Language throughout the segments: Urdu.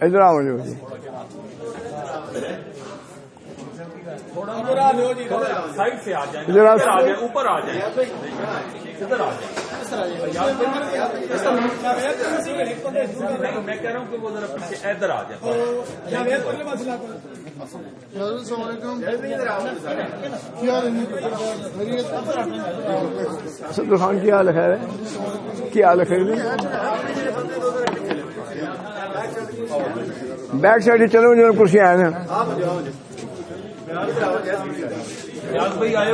ادھر آؤ جی، سائڈ سے آ جائیں، ادھر اوپر آ جائیں، ادھر آ جائیں۔ میں کہہ رہا ہوں کہ وہ ذرا پیچھے ادھر آ جائیں۔ اسد خان کی حال خیر ہے؟ کیا حال خیر ہے؟ بیک سائڈ چلو جو کرسی آئے نا بھائی آئے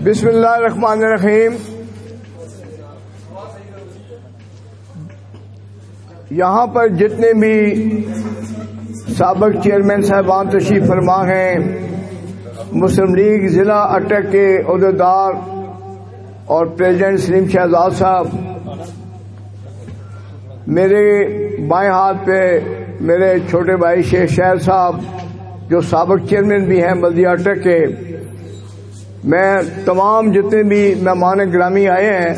بسم اللہ الرحمن الرحیم۔ یہاں پر جتنے بھی سابق چیئرمین صاحبان تشریف فرما ہیں، مسلم لیگ ضلع اٹک کے عہدیدار اور پریزیڈنٹ سلیم شہزاد صاحب، میرے بائیں ہاتھ پہ میرے چھوٹے بھائی شیخ شہر صاحب جو سابق چیئرمین بھی ہیں بلدیہ اٹک کے، میں تمام جتنے بھی مہمان گرامی آئے ہیں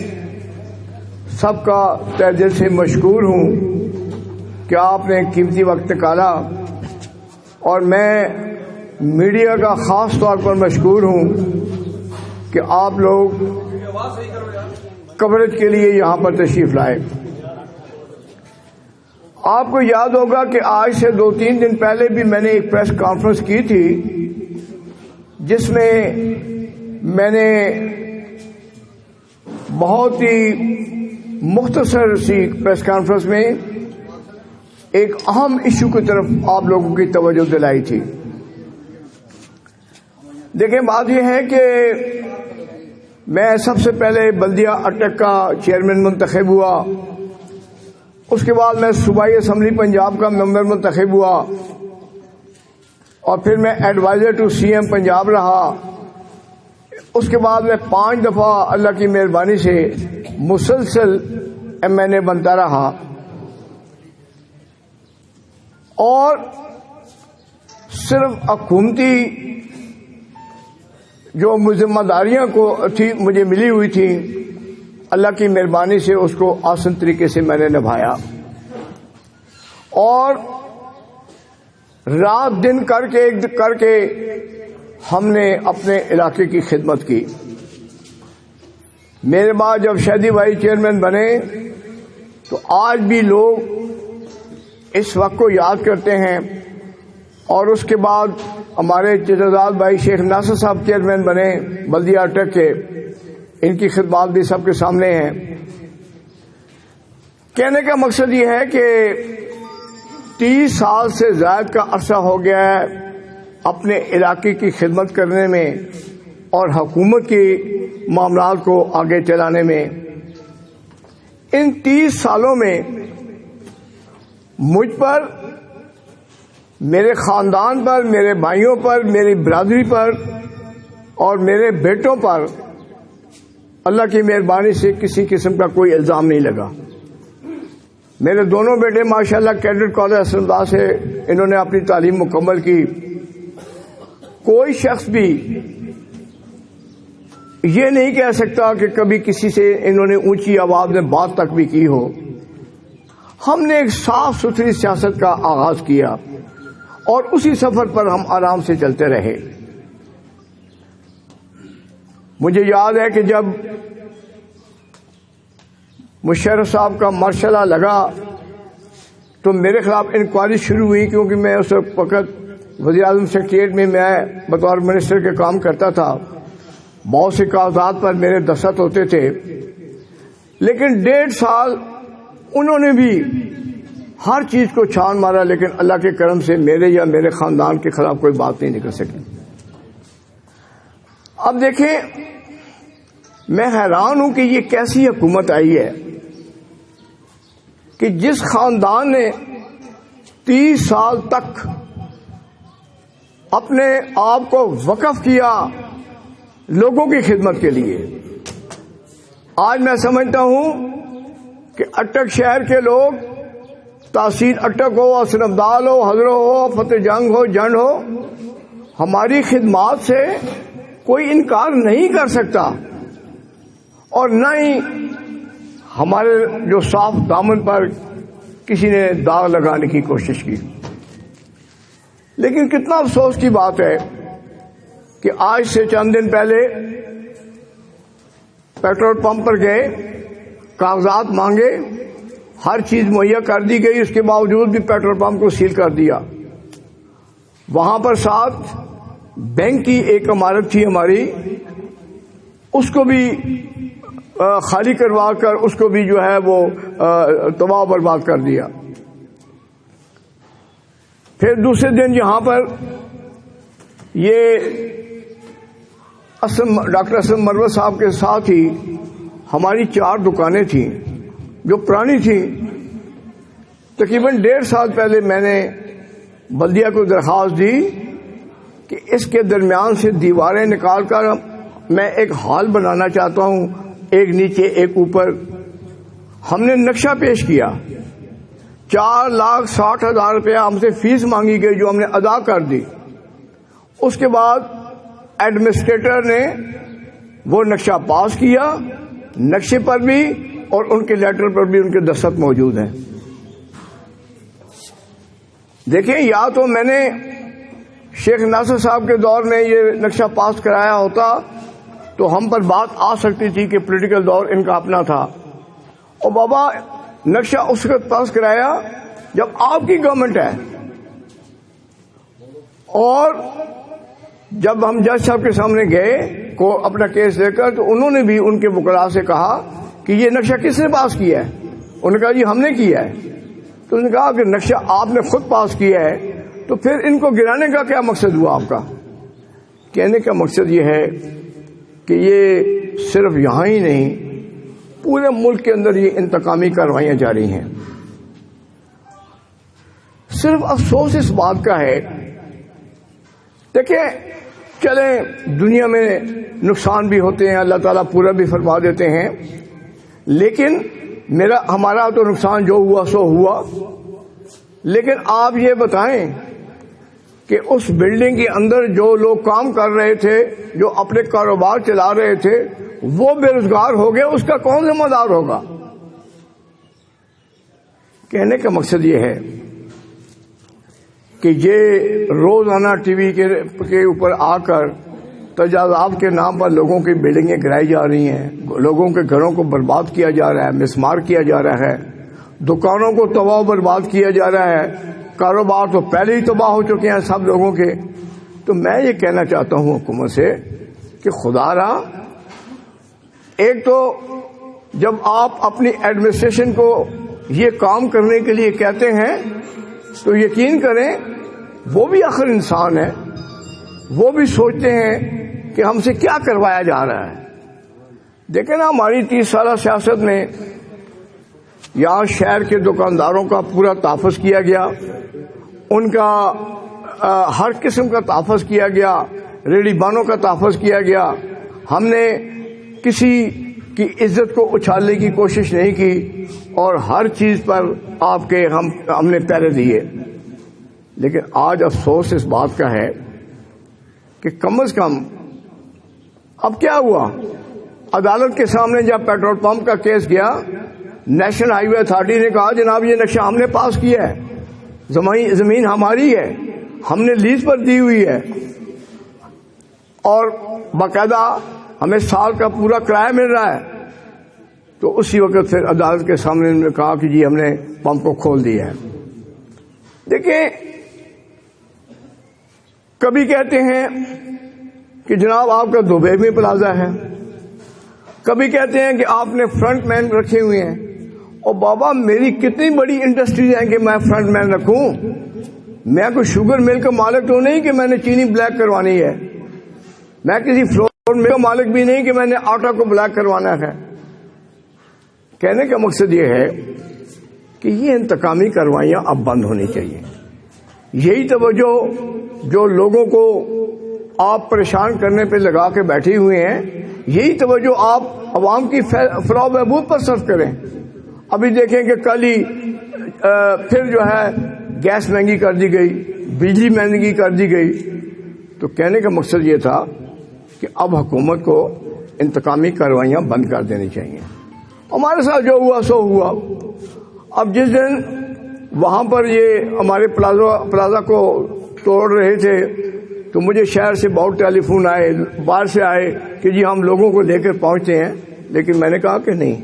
سب کا تہ دل سے مشکور ہوں کہ آپ نے قیمتی وقت نکالا، اور میں میڈیا کا خاص طور پر مشکور ہوں کہ آپ لوگ کوریج کے لیے یہاں پر تشریف لائے۔ آپ کو یاد ہوگا کہ آج سے 2-3 دن پہلے بھی میں نے ایک پریس کانفرنس کی تھی جس میں میں نے بہت ہی مختصر سی پریس کانفرنس میں ایک اہم ایشو کی طرف آپ لوگوں کی توجہ دلائی تھی۔ دیکھیں، بات یہ ہے کہ میں سب سے پہلے بلدیہ اٹک کا چیئرمین منتخب ہوا، اس کے بعد میں صوبائی اسمبلی پنجاب کا ممبر منتخب ہوا، اور پھر میں adviser to C M Punjab رہا۔ اس کے بعد میں 5 دفعہ اللہ کی مہربانی سے مسلسل MNA بنتا رہا، اور صرف حکومتی جو ذمہ داریاں مجھے ملی ہوئی تھی، اللہ کی مہربانی سے اس کو آسن طریقے سے میں نے نبھایا، اور رات دن کر کے ہم نے اپنے علاقے کی خدمت کی۔ میرے بعد جب شہدی بھائی چیئرمین بنے تو آج بھی لوگ اس وقت کو یاد کرتے ہیں، اور اس کے بعد ہمارے جزاد بھائی شیخ ناصر صاحب چیئرمین بنے بلدیہ اٹک کے، ان کی خدمات بھی سب کے سامنے ہیں۔ کہنے کا مقصد یہ ہے کہ 30 سال سے زائد کا عرصہ ہو گیا ہے اپنے علاقے کی خدمت کرنے میں اور حکومت کی معاملات کو آگے چلانے میں۔ ان 30 سالوں میں مجھ پر، میرے خاندان پر، میرے بھائیوں پر، میری برادری پر اور میرے بیٹوں پر اللہ کی مہربانی سے کسی قسم کا کوئی الزام نہیں لگا۔ میرے دونوں بیٹے ماشاءاللہ کیڈٹ کالج اسلام آباد سے انہوں نے اپنی تعلیم مکمل کی۔ کوئی شخص بھی یہ نہیں کہہ سکتا کہ کبھی کسی سے انہوں نے اونچی آواز میں بات تک بھی کی ہو۔ ہم نے ایک صاف ستھری سیاست کا آغاز کیا، اور اسی سفر پر ہم آرام سے چلتے رہے۔ مجھے یاد ہے کہ جب مشرف صاحب کا مرشلہ لگا تو میرے خلاف انکوائری شروع ہوئی، کیونکہ میں اس وقت وزیر اعظم سیکریٹریٹ میں بطور منسٹر کے کام کرتا تھا۔ بہت سے کاغذات پر میرے دستخط ہوتے تھے، لیکن 1.5 سال انہوں نے بھی ہر چیز کو چھان مارا، لیکن اللہ کے کرم سے میرے یا میرے خاندان کے خلاف کوئی بات نہیں نکل سکی۔ اب دیکھیں، میں حیران ہوں کہ یہ کیسی حکومت آئی ہے کہ جس خاندان نے 30 سال تک اپنے آپ کو وقف کیا لوگوں کی خدمت کے لیے، آج میں سمجھتا ہوں کہ اٹک شہر کے لوگ تحصیل اٹک ہو، اسرف دال ہو، حضرو ہو، فتح جنگ ہو، جنڈ ہو، ہماری خدمات سے کوئی انکار نہیں کر سکتا، اور نہ ہی ہمارے جو صاف دامن پر کسی نے داغ لگانے کی کوشش کی۔ لیکن کتنا افسوس کی بات ہے کہ آج سے چند دن پہلے پیٹرول پمپ پر گئے، کاغذات مانگے، ہر چیز مہیا کر دی گئی، اس کے باوجود بھی پیٹرول پمپ کو سیل کر دیا۔ وہاں پر ساتھ بینک کی ایک عمارت تھی ہماری، اس کو بھی خالی کروا کر اس کو بھی جو ہے وہ تباہ برباد کر دیا۔ پھر دوسرے دن یہاں پر یہ ڈاکٹر اسلم مروت صاحب کے ساتھ ہی ہماری 4 دکانیں تھیں جو پرانی تھیں۔ تقریباً 1.5 سال پہلے میں نے بلدیہ کو درخواست دی کہ اس کے درمیان سے دیواریں نکال کر میں ایک ہال بنانا چاہتا ہوں، ایک نیچے ایک اوپر۔ ہم نے نقشہ پیش کیا، 4,60,000 روپیہ ہم سے فیس مانگی گئی جو ہم نے ادا کر دی۔ اس کے بعد ایڈمنسٹریٹر نے وہ نقشہ پاس کیا، نقشے پر بھی اور ان کے لیٹر پر بھی ان کے دستخط موجود ہیں۔ دیکھیں، یا تو میں نے شیخ ناصر صاحب کے دور میں یہ نقشہ پاس کرایا ہوتا تو ہم پر بات آ سکتی تھی کہ پولیٹیکل دور ان کا اپنا تھا، اور بابا نقشہ اس وقت پاس کرایا جب آپ کی گورنمنٹ ہے۔ اور جب ہم جج صاحب کے سامنے گئے کو اپنا کیس لے کر، تو انہوں نے بھی ان کے وکلاء سے کہا کہ یہ نقشہ کس نے پاس کیا ہے؟ انہوں نے کہا جی ہم نے کیا ہے۔ تو انہوں نے کہا کہ نقشہ آپ نے خود پاس کیا ہے تو پھر ان کو گرانے کا کیا مقصد ہوا آپ کا؟ کہنے کا مقصد یہ ہے کہ یہ صرف یہاں ہی نہیں، پورے ملک کے اندر یہ انتقامی کارروائیاں جاری ہیں۔ صرف افسوس اس بات کا ہے، دیکھیں چلیں دنیا میں نقصان بھی ہوتے ہیں، اللہ تعالیٰ پورا بھی فرما دیتے ہیں، لیکن ہمارا تو نقصان جو ہوا سو ہوا۔ لیکن آپ یہ بتائیں کہ اس بلڈنگ کے اندر جو لوگ کام کر رہے تھے، جو اپنے کاروبار چلا رہے تھے، وہ بے روزگار ہو گئے، اس کا کون ذمہ دار ہوگا؟ کہنے کا مقصد یہ ہے کہ یہ روزانہ ٹی وی کے اوپر آ کر تجاوزات کے نام پر لوگوں کی بلڈنگیں گرائی جا رہی ہیں، لوگوں کے گھروں کو برباد کیا جا رہا ہے، مسمار کیا جا رہا ہے، دکانوں کو تباہ برباد کیا جا رہا ہے، کاروبار تو پہلے ہی تباہ ہو چکے ہیں سب لوگوں کے۔ تو میں یہ کہنا چاہتا ہوں حکومت سے کہ خدا را، ایک تو جب آپ اپنی ایڈمنسٹریشن کو یہ کام کرنے کے لیے کہتے ہیں تو یقین کریں وہ بھی آخر انسان ہے، وہ بھی سوچتے ہیں کہ ہم سے کیا کروایا جا رہا ہے۔ دیکھیں نا، ہماری 30 سالہ سیاست میں یہاں شہر کے دکانداروں کا پورا تحفظ کیا گیا، ان کا ہر قسم کا تحفظ کیا گیا، ریڑھی بانوں کا تحفظ کیا گیا۔ ہم نے کسی کی عزت کو اچھالنے کی کوشش نہیں کی، اور ہر چیز پر آپ کے ہم نے پہرے دیے۔ لیکن آج افسوس اس بات کا ہے کہ کم از کم اب کیا ہوا؟ عدالت کے سامنے جب پیٹرول پمپ کا کیس گیا، نیشنل ہائی وے اتھارٹی نے کہا جناب یہ نقشہ ہم نے پاس کیا ہے، زمین ہماری ہے، ہم نے لیز پر دی ہوئی ہے، اور باقاعدہ ہمیں سال کا پورا کرایہ مل رہا ہے۔ تو اسی وقت پھر عدالت کے سامنے انہوں نے کہا کہ جی ہم نے پمپ کو کھول دیا ہے۔ دیکھیں، کبھی کہتے ہیں کہ جناب آپ کا دبئی میں پلازا ہے، کبھی کہتے ہیں کہ آپ نے فرنٹ مین رکھے ہوئے ہیں۔ اور بابا میری کتنی بڑی انڈسٹریز ہیں کہ میں فرنٹ مین رکھوں؟ میں کوئی شوگر مل کا مالک تو نہیں کہ میں نے چینی بلیک کروانی ہے، میں کسی فلور مل کا مالک بھی نہیں کہ میں نے آٹا کو بلیک کروانا ہے۔ کہنے کا مقصد یہ ہے کہ یہ انتقامی کارروائیاں اب بند ہونی چاہیے۔ یہی توجہ جو لوگوں کو آپ پریشان کرنے پہ لگا کے بیٹھے ہوئے ہیں، یہی توجہ آپ عوام کی فلاح و بہبود پر صرف کریں۔ ابھی دیکھیں کہ کل ہی پھر جو ہے گیس مہنگی کر دی گئی، بجلی مہنگی کر دی گئی. تو کہنے کا مقصد یہ تھا کہ اب حکومت کو انتقامی کارروائیاں بند کر دینی چاہیے. ہمارے ساتھ جو ہوا سو ہوا. اب جس دن وہاں پر یہ ہمارے پلازا کو توڑ رہے تھے تو مجھے شہر سے بہت ٹیلی فون آئے، باہر سے آئے کہ جی ہم لوگوں کو لے کر پہنچتے ہیں. لیکن میں نے کہا کہ نہیں،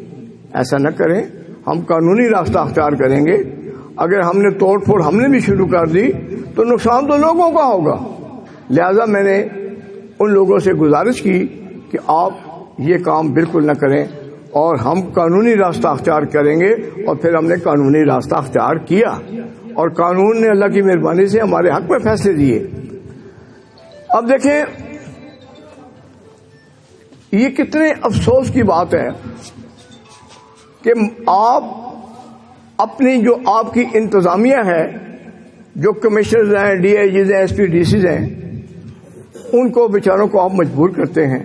ایسا نہ کریں، ہم قانونی راستہ اختیار کریں گے. اگر ہم نے توڑ پھوڑ ہم نے بھی شروع کر دی تو نقصان تو لوگوں کا ہوگا. لہذا میں نے ان لوگوں سے گزارش کی کہ آپ یہ کام بالکل نہ کریں اور ہم قانونی راستہ اختیار کریں گے. اور پھر ہم نے قانونی راستہ اختیار کیا اور قانون نے اللہ کی مہربانی سے ہمارے حق میں فیصلے دیے. اب دیکھیں یہ کتنے افسوس کی بات ہے کہ آپ اپنی جو آپ کی انتظامیہ ہے، جو کمشنرز ہیں، ڈی آئی جیز ہیں، ایس پی ڈی سیز ہیں، ان کو بیچاروں کو آپ مجبور کرتے ہیں.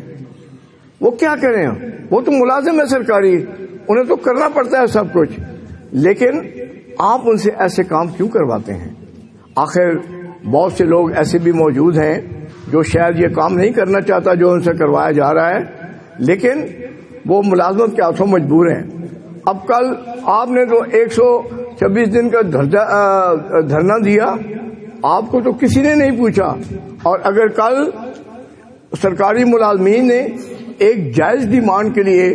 وہ کیا کریں؟ وہ تو ملازم ہے سرکاری، انہیں تو کرنا پڑتا ہے سب کچھ. لیکن آپ ان سے ایسے کام کیوں کرواتے ہیں؟ آخر بہت سے لوگ ایسے بھی موجود ہیں جو شاید یہ کام نہیں کرنا چاہتا جو ان سے کروایا جا رہا ہے، لیکن وہ ملازمت کے ہاتھوں مجبور ہیں. اب کل آپ نے تو 126 دن کا دھرنا دیا، آپ کو تو کسی نے نہیں پوچھا. اور اگر کل سرکاری ملازمین نے ایک جائز ڈیمانڈ کے لیے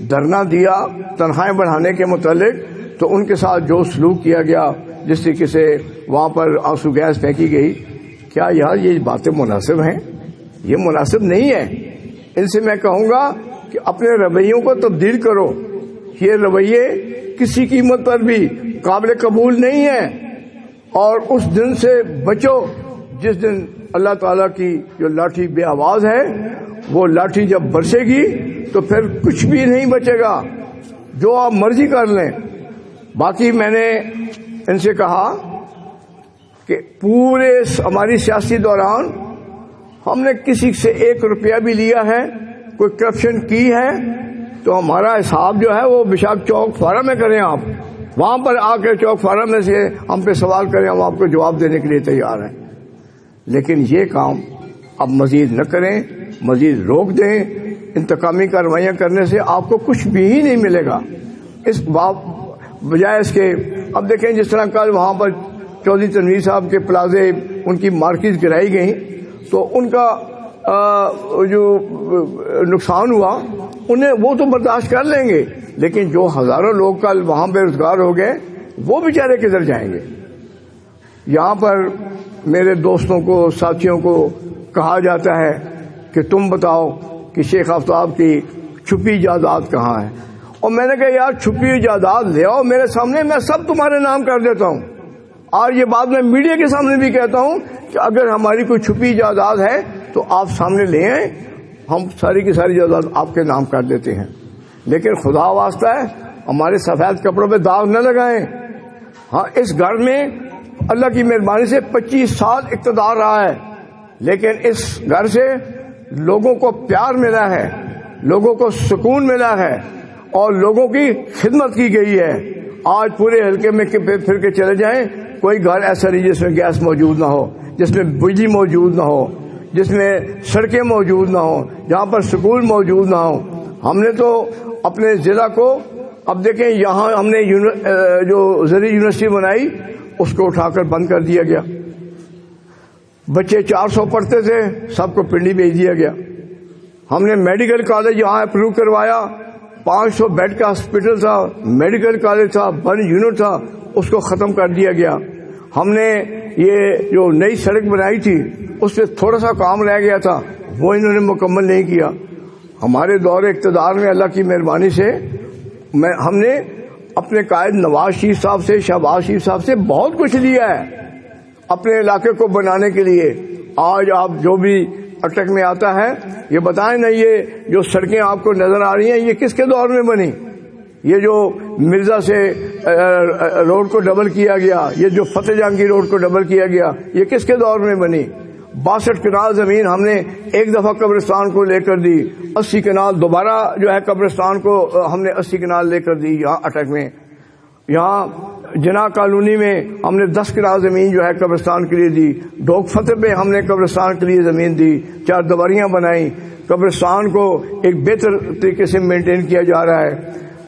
دھرنا دیا تنخواہیں بڑھانے کے متعلق، تو ان کے ساتھ جو سلوک کیا گیا، جس طریقے سے وہاں پر آنسو گیس پھینکی گئی، کیا یار یہ باتیں مناسب ہیں؟ یہ مناسب نہیں ہے. ان سے میں کہوں گا کہ اپنے رویوں کو تبدیل کرو. یہ رویے کسی قیمت پر بھی قابل قبول نہیں ہے. اور اس دن سے بچو جس دن اللہ تعالیٰ کی جو لاٹھی بے آواز ہے، وہ لاٹھی جب برسے گی تو پھر کچھ بھی نہیں بچے گا، جو آپ مرضی کر لیں. باقی میں نے ان سے کہا کہ پورے ہماری سیاسی دوران ہم نے کسی سے 1 روپیہ بھی لیا ہے، کوئی کرپشن کی ہے تو ہمارا حساب جو ہے وہ بشاک چوک فارم میں کریں. آپ وہاں پر آ کے چوک فارم میں سے ہم پہ سوال کریں، ہم آپ کو جواب دینے کے لیے تیار ہیں. لیکن یہ کام اب مزید نہ کریں، مزید روک دیں. انتقامی کارروائیاں کرنے سے آپ کو کچھ بھی ہی نہیں ملے گا. اس بجائے اس کے اب دیکھیں جس طرح کل وہاں پر چودھری تنویر صاحب کے پلازے ان کی مارکیٹ گرائی گئیں تو ان کا جو نقصان ہوا انہیں وہ تو برداشت کر لیں گے، لیکن جو ہزاروں لوگ کل وہاں بے روزگار ہو گئے وہ بیچارے کدھر جائیں گے؟ یہاں پر میرے دوستوں کو، ساتھیوں کو کہا جاتا ہے کہ تم بتاؤ کہ شیخ آفتاب کی چھپی جائیداد کہاں ہے. اور میں نے کہا یار چھپی جائیداد لے آؤ میرے سامنے، میں سب تمہارے نام کر دیتا ہوں. اور یہ بات میں میڈیا کے سامنے بھی کہتا ہوں کہ اگر ہماری کوئی چھپی جائیداد ہے تو آپ سامنے لے آئیں، ہم ساری کی ساری جائیداد آپ کے نام کر دیتے ہیں. لیکن خدا واسطہ ہے ہمارے سفید کپڑوں پہ داغ نہ لگائیں. ہاں اس گھر میں اللہ کی مہربانی سے 25 سال اقتدار رہا ہے، لیکن اس گھر سے لوگوں کو پیار ملا ہے، لوگوں کو سکون ملا ہے اور لوگوں کی خدمت کی گئی ہے. آج پورے حلقے میں پھر کے چلے جائیں، کوئی گھر ایسا نہیں جس میں گیس موجود نہ ہو، جس میں بجلی موجود نہ ہو، جس میں سڑکیں موجود نہ ہوں، جہاں پر سکول موجود نہ ہوں. ہم نے تو اپنے ضلع کو اب دیکھیں یہاں ہم نے جو زرعی یونیورسٹی بنائی اس کو اٹھا کر بند کر دیا گیا. بچے 400 پڑھتے تھے، سب کو پنڈی بھیج دیا گیا. ہم نے میڈیکل کالج یہاں اپروو کروایا، 500 بیڈ کا ہاسپٹل تھا، میڈیکل کالج تھا، 1 یونٹ تھا، اس کو ختم کر دیا گیا. ہم نے یہ جو نئی سڑک بنائی تھی اس پہ تھوڑا سا کام رہ گیا تھا، وہ انہوں نے مکمل نہیں کیا. ہمارے دور اقتدار میں اللہ کی مہربانی سے ہم نے اپنے قائد نواز شریف صاحب سے، شہباز شریف صاحب سے بہت کچھ لیا ہے اپنے علاقے کو بنانے کے لیے. آج آپ جو بھی اٹک میں آتا ہے یہ بتائیں نا، یہ جو سڑکیں آپ کو نظر آ رہی ہیں یہ کس کے دور میں بنی؟ یہ جو مرزا سے روڈ کو ڈبل کیا گیا، یہ جو فتح جنگ کی روڈ کو ڈبل کیا گیا، یہ کس کے دور میں بنی؟ 62 کنال زمین ہم نے ایک دفعہ قبرستان کو لے کر دی. 80 کنال دوبارہ جو ہے قبرستان کو ہم نے 80 کنال لے کر دی. یہاں اٹک میں یہاں جناح کالونی میں ہم نے 10 کنال زمین جو ہے قبرستان کے لیے دی. ڈوک فتح پہ ہم نے قبرستان کے لیے زمین دی, 4 دیواریاں بنائیں. قبرستان کو ایک بہتر طریقے سے مینٹین کیا جا رہا ہے.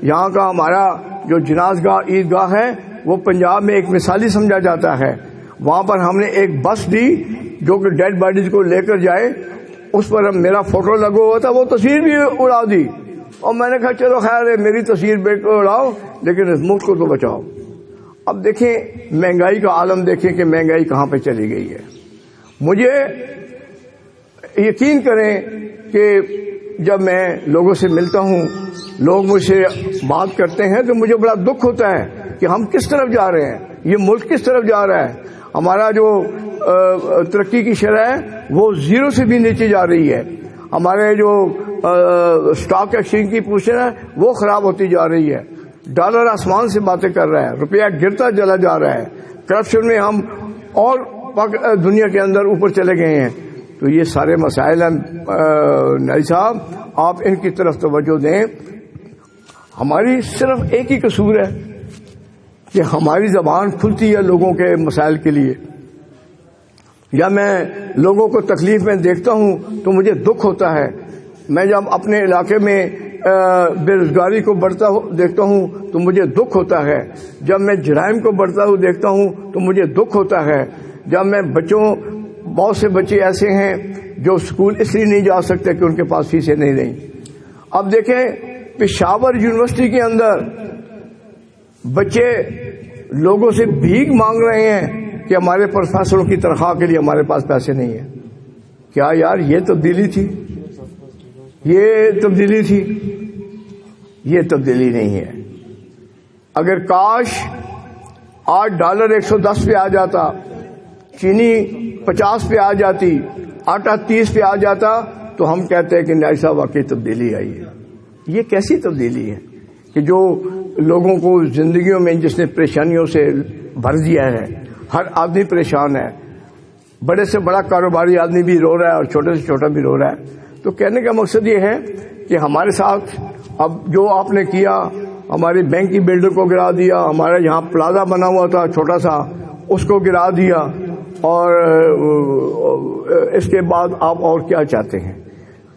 یہاں کا ہمارا جو جناز گاہ عیدگاہ ہے وہ پنجاب میں ایک مثالی سمجھا جاتا ہے. وہاں پر ہم نے ایک بس دی جو کہ ڈیڈ باڈیز کو لے کر جائے. اس پر میرا فوٹو لگا ہوا تھا, وہ تصویر بھی اڑا دی. اور میں نے کہا چلو خیر ہے, میری تصویر بیٹھ کر اڑاؤ لیکن اس ملک کو تو بچاؤ. اب دیکھیں مہنگائی کا عالم, دیکھیں کہ مہنگائی کہاں پہ چلی گئی ہے. مجھے یقین کریں کہ جب میں لوگوں سے ملتا ہوں, لوگ مجھ سے بات کرتے ہیں تو مجھے بڑا دکھ ہوتا ہے کہ ہم کس طرف جا رہے ہیں, یہ ملک کس طرف جا رہا ہے. ہمارا جو ترقی کی شرح ہے وہ 0 سے بھی نیچے جا رہی ہے. ہمارے جو اسٹاک ایکسچینج کی پوزیشن ہے وہ خراب ہوتی جا رہی ہے. ڈالر آسمان سے باتیں کر رہا ہے, روپیہ گرتا چلا جا رہا ہے. کرپشن میں ہم اور دنیا کے اندر اوپر چلے گئے ہیں. تو یہ سارے مسائل ہیں نائی صاحب, آپ ان کی طرف توجہ دیں. ہماری صرف ایک ہی قصور ہے کہ ہماری زبان کھلتی ہے لوگوں کے مسائل کے لیے. یا میں لوگوں کو تکلیف میں دیکھتا ہوں تو مجھے دکھ ہوتا ہے. میں جب اپنے علاقے میں بے روزگاری کو بڑھتا دیکھتا ہوں تو مجھے دکھ ہوتا ہے. جب میں جرائم کو بڑھتا ہوا دیکھتا ہوں تو مجھے دکھ ہوتا ہے. جب میں بہت سے بچے ایسے ہیں جو اسکول اس لیے نہیں جا سکتے کہ ان کے پاس فیسیں نہیں رہیں. اب دیکھیں پشاور یونیورسٹی کے اندر بچے لوگوں سے بھیک مانگ رہے ہیں کہ ہمارے پروفیسروں کی تنخواہ کے لیے ہمارے پاس پیسے نہیں ہیں. کیا یار یہ تبدیلی تھی؟ یہ تبدیلی تھی؟ یہ تبدیلی نہیں ہے. اگر کاش آج ڈالر 110 پہ آ جاتا, چینی 50 پہ آ جاتی, آٹا 30 پہ آ جاتا تو ہم کہتے ہیں کہ نائی صاحب واقعی تبدیلی آئی ہے. یہ کیسی تبدیلی ہے کہ جو لوگوں کو زندگیوں میں جس نے پریشانیوں سے بھر دیا ہے. ہر آدمی پریشان ہے, بڑے سے بڑا کاروباری آدمی بھی رو رہا ہے اور چھوٹے سے چھوٹا بھی رو رہا ہے. تو کہنے کا مقصد یہ ہے کہ ہمارے ساتھ اب جو آپ نے کیا, ہماری بینک کی بلڈنگ کو گرا دیا, ہمارے یہاں پلازا بنا ہوا تھا چھوٹا سا اس کو گرا دیا, اور اس کے بعد آپ اور کیا چاہتے ہیں؟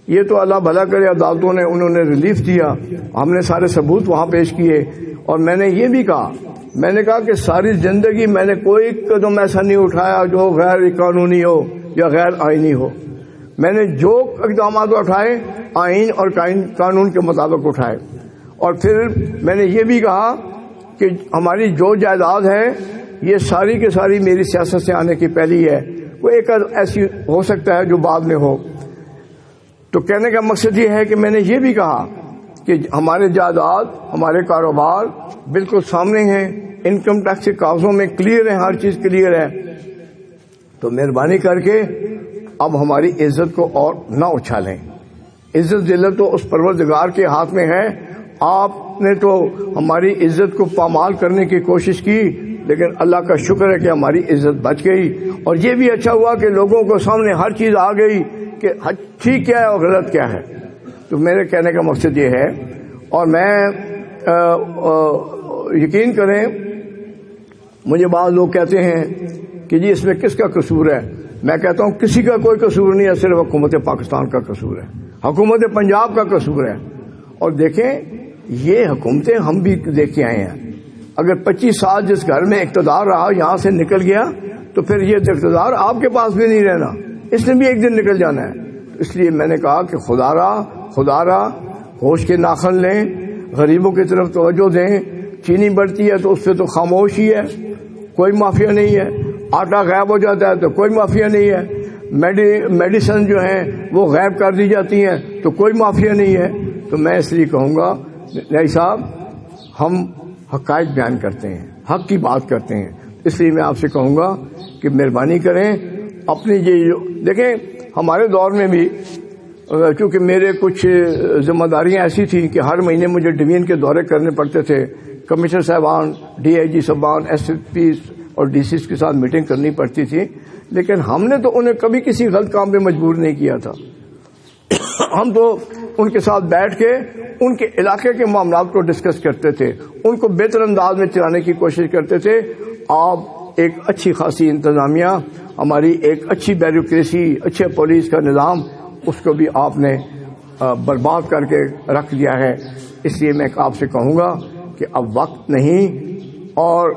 یہ تو اللہ بھلا کرے, عدالتوں نے انہوں نے ریلیف دیا, ہم نے سارے ثبوت وہاں پیش کیے. اور میں نے یہ بھی کہا, میں نے کہا کہ ساری زندگی میں نے کوئی قدم ایسا نہیں اٹھایا جو غیر قانونی ہو یا غیر آئینی ہو. میں نے جو اقدامات اٹھائے آئین اور قانون کے مطابق اٹھائے. اور پھر میں نے یہ بھی کہا کہ ہماری جو جائیداد ہے یہ ساری کی ساری میری سیاست سے آنے کی پہلی ہے, کوئی ایک ایسی ہو سکتا ہے جو بعد میں ہو. تو کہنے کا مقصد یہ ہے کہ میں نے یہ بھی کہا کہ ہمارے جائیداد, ہمارے کاروبار بالکل سامنے ہیں, انکم ٹیکس کے کاغذوں میں کلیئر ہے, ہر چیز کلیئر ہے. تو مہربانی کر کے اب ہماری عزت کو اور نہ اچھالیں. عزت ذلت تو اس پروردگار کے ہاتھ میں ہے. آپ نے تو ہماری عزت کو پامال کرنے کی کوشش کی, لیکن اللہ کا شکر ہے کہ ہماری عزت بچ گئی. اور یہ بھی اچھا ہوا کہ لوگوں کو سامنے ہر چیز آ گئی کہ ٹھیک کیا ہے اور غلط کیا ہے. تو میرے کہنے کا مقصد یہ ہے, اور میں یقین کریں مجھے بعض لوگ کہتے ہیں کہ جی اس میں کس کا قصور ہے. میں کہتا ہوں کسی کا کوئی قصور نہیں ہے, صرف حکومت پاکستان کا قصور ہے, حکومت پنجاب کا قصور ہے. اور دیکھیں یہ حکومتیں ہم بھی دیکھ کے آئے ہیں. اگر 25 سال جس گھر میں اقتدار رہا یہاں سے نکل گیا تو پھر یہ اقتدار آپ کے پاس بھی نہیں رہنا, اس نے بھی ایک دن نکل جانا ہے. اس لیے میں نے کہا کہ خدا را ہوش کے ناخن لیں, غریبوں کی طرف توجہ دیں. چینی بڑھتی ہے تو اس سے تو خاموشی ہے, کوئی مافیا نہیں ہے. آٹا غائب ہو جاتا ہے تو کوئی مافیا نہیں ہے. میڈیسن جو ہیں وہ غائب کر دی جاتی ہیں تو کوئی مافیا نہیں ہے. تو میں اس لیے کہوں گا نائی صاحب ہم حقائق بیان کرتے ہیں, حق کی بات کرتے ہیں. اس لیے میں آپ سے کہوں گا کہ مہربانی کریں اپنی یہ دیکھیں. ہمارے دور میں بھی چونکہ میرے کچھ ذمہ داریاں ایسی تھیں کہ ہر مہینے مجھے ڈویژن کے دورے کرنے پڑتے تھے. کمشنر صاحبان, ڈی آئی جی صاحبان, ایس پی اور ڈی سی کے ساتھ میٹنگ کرنی پڑتی تھی, لیکن ہم نے تو انہیں کبھی کسی غلط کام پہ مجبور نہیں کیا تھا. ہم تو ان کے ساتھ بیٹھ کے ان کے علاقے کے معاملات کو ڈسکس کرتے تھے، ان کو بہتر انداز میں چلانے کی کوشش کرتے تھے۔ آپ ایک اچھی خاصی انتظامیہ، ہماری ایک اچھی بیوروکریسی، اچھے پولیس کا نظام، اس کو بھی آپ نے برباد کر کے رکھ دیا ہے۔ اس لیے میں آپ سے کہوں گا کہ اب وقت نہیں، اور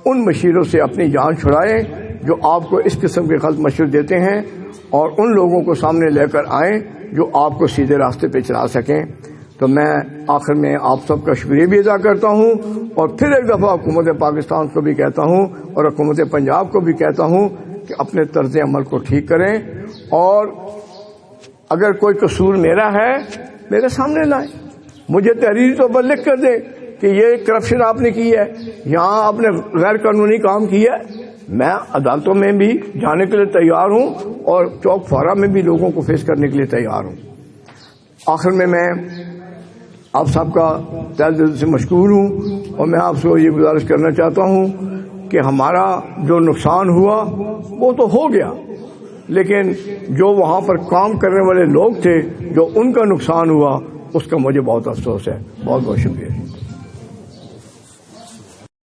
ان مشیروں سے اپنی جان چھڑائیں جو آپ کو اس قسم کے غلط مشورے دیتے ہیں، اور ان لوگوں کو سامنے لے کر آئیں جو آپ کو سیدھے راستے پہ چلا سکیں۔ تو میں آخر میں آپ سب کا شکریہ بھی ادا کرتا ہوں، اور پھر ایک دفعہ حکومت پاکستان کو بھی کہتا ہوں اور حکومت پنجاب کو بھی کہتا ہوں کہ اپنے طرز عمل کو ٹھیک کریں، اور اگر کوئی قصور میرا ہے میرے سامنے لائیں، مجھے تحریری طور پر لکھ کر دیں کہ یہ کرپشن آپ نے کی ہے، یہاں آپ نے غیر قانونی کام کیا ہے۔ میں عدالتوں میں بھی جانے کے لیے تیار ہوں، اور چوک فورا میں بھی لوگوں کو فیس کرنے کے لیے تیار ہوں۔ آخر میں آپ سب کا تہہ دل سے مشکور ہوں، اور میں آپ سے یہ گزارش کرنا چاہتا ہوں کہ ہمارا جو نقصان ہوا وہ تو ہو گیا، لیکن جو وہاں پر کام کرنے والے لوگ تھے جو ان کا نقصان ہوا اس کا مجھے بہت افسوس ہے۔ بہت بہت شکریہ۔